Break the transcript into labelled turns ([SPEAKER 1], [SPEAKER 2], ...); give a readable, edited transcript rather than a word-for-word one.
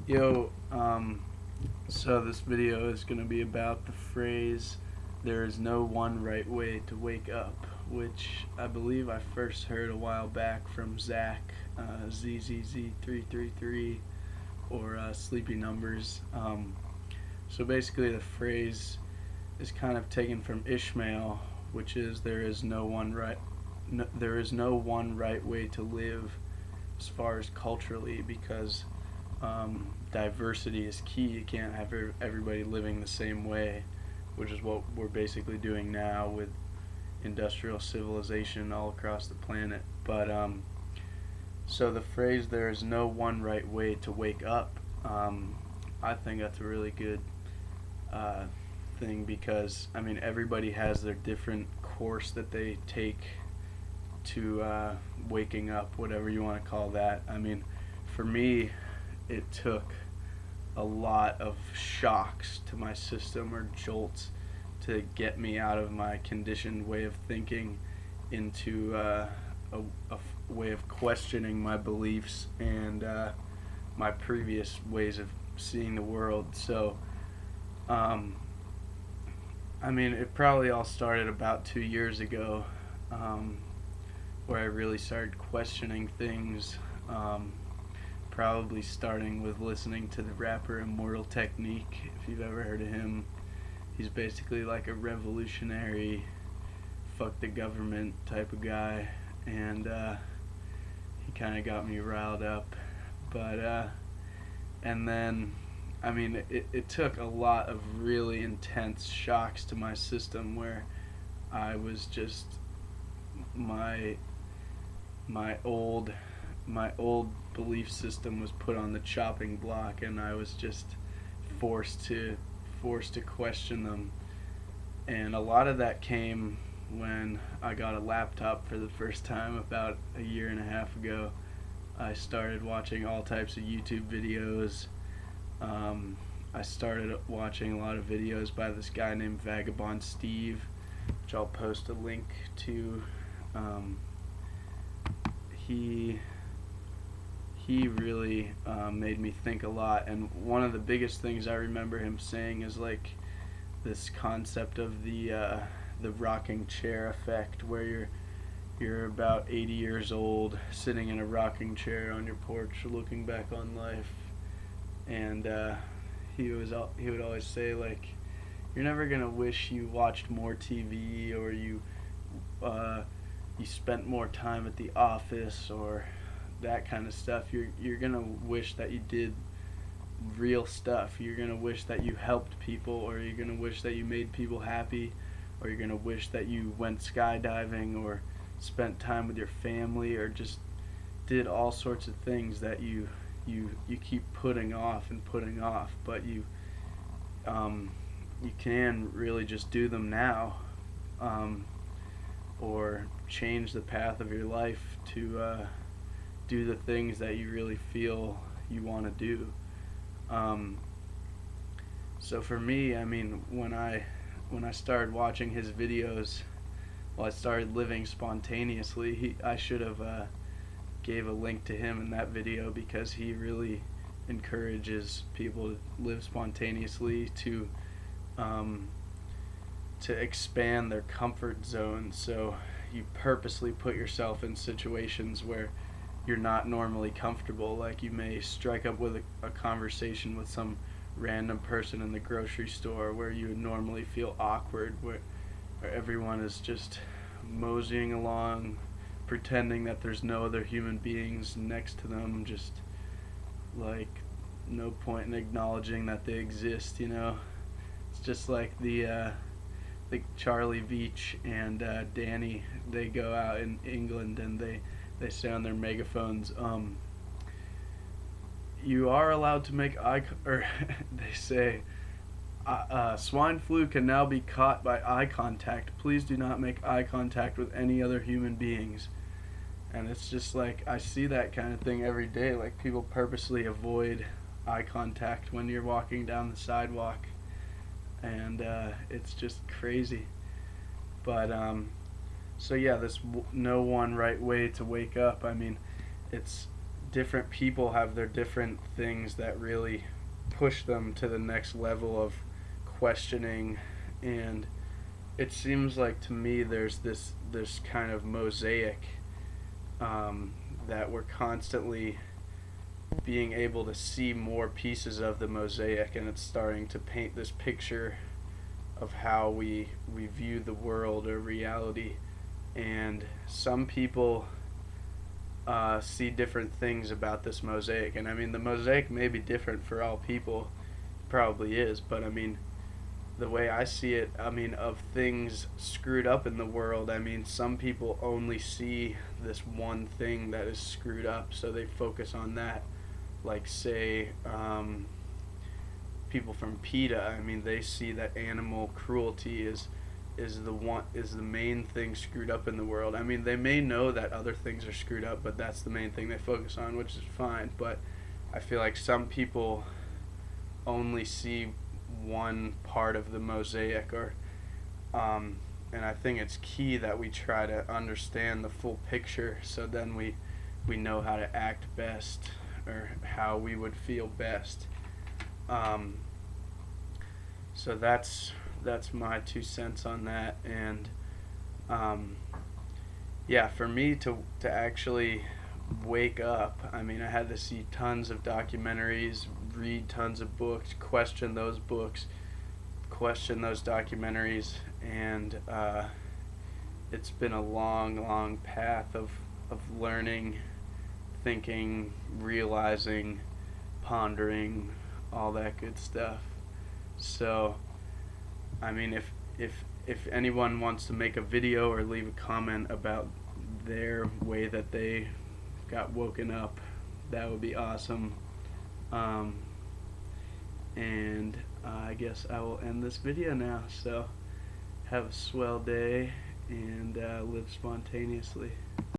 [SPEAKER 1] Yo, so this video is going to be about the phrase, there is no one right way to wake up, which I believe I first heard a while back from Zach, ZZZ333, or Sleepy Numbers. So basically, the phrase is kind of taken from Ishmael, which is there is no one right way to live as far as culturally, because diversity is key. You can't have everybody living the same way, which is what we're basically doing now with industrial civilization all across the planet. But so the phrase "there is no one right way to wake up," I think that's a really good uh, thing, because I mean everybody has their different course that they take to waking up, whatever you want to call that. I mean, for me, it took a lot of shocks to my system, or jolts, to get me out of my conditioned way of thinking into way of questioning my beliefs and my previous ways of seeing the world. So, um, I mean, it probably all started about 2 years ago, um, where I really started questioning things. Probably starting with listening to the rapper Immortal Technique, if you've ever heard of him. He's basically like a revolutionary, fuck the government type of guy, and he kind of got me riled up. But, and then, I mean, it took a lot of really intense shocks to my system where I was just my my old my old belief system was put on the chopping block, and I was just forced to forced to question them. And a lot of that came when I got a laptop for the first time about a year and a half ago. I started watching all types of YouTube videos. Um, I started watching a lot of videos by this guy named Vagabond Steve, which I'll post a link to. Um, he he really made me think a lot. And one of the biggest things I remember him saying is like this concept of the rocking chair effect, where you're about 80 years old, sitting in a rocking chair on your porch, looking back on life, and he would always say like, you're never gonna wish you watched more TV, or uh, you spent more time at the office, or that kind of stuff. You're gonna wish that you did real stuff. You're gonna wish that you helped people, or you're gonna wish that you made people happy, or you're gonna wish that you went skydiving, or spent time with your family, or just did all sorts of things that you keep putting off and putting off, but um, you can really just do them now, um, or change the path of your life to do the things that you really feel you want to do. Um, so for me, I mean, when I started watching his videos, well, I started living spontaneously. I should have gave a link to him in that video, because he really encourages people to live spontaneously, um, to expand their comfort zone. So you purposely put yourself in situations where you're not normally comfortable. Like you may strike up with a conversation with some random person in the grocery store where you would normally feel awkward, where everyone is just moseying along, pretending that there's no other human beings next to them, just like no point in acknowledging that they exist, you know? It's just like the Charlie Veach and Danny, they go out in England and they say on their megaphones, you are allowed to make or they say, swine flu can now be caught by eye contact. Please do not make eye contact with any other human beings. And it's just like, I see that kind of thing every day. Like people purposely avoid eye contact when you're walking down the sidewalk. And it's just crazy. But so yeah, this no one right way to wake up. I mean, it's different people have their different things that really push them to the next level of questioning. And it seems like to me there's this kind of mosaic, that we're constantly being able to see more pieces of the mosaic, and it's starting to paint this picture of how we view the world or reality. And some people see different things about this mosaic. And I mean, the mosaic may be different for all people, probably is, but I mean, the way I see it, I mean, of things screwed up in the world, I mean, some people only see this one thing that is screwed up, so they focus on that. Like, say, people from PETA, I mean, they see that animal cruelty is the main thing screwed up in the world. I mean, they may know that other things are screwed up, but that's the main thing they focus on, which is fine. But I feel like some people only see one part of the mosaic, or and I think it's key that we try to understand the full picture, so then we know how to act best, or how we would feel best. Um, so that's my 2 cents on that. And um, yeah, for me to actually wake up, I mean, I had to see tons of documentaries, read tons of books, question those books, question those documentaries, and it's been a long, long path of learning, thinking, realizing, pondering, all that good stuff. So, I mean, if anyone wants to make a video or leave a comment about their way that they got woken up, that would be awesome. Um, and I guess I will end this video now. So, have a swell day, and live spontaneously.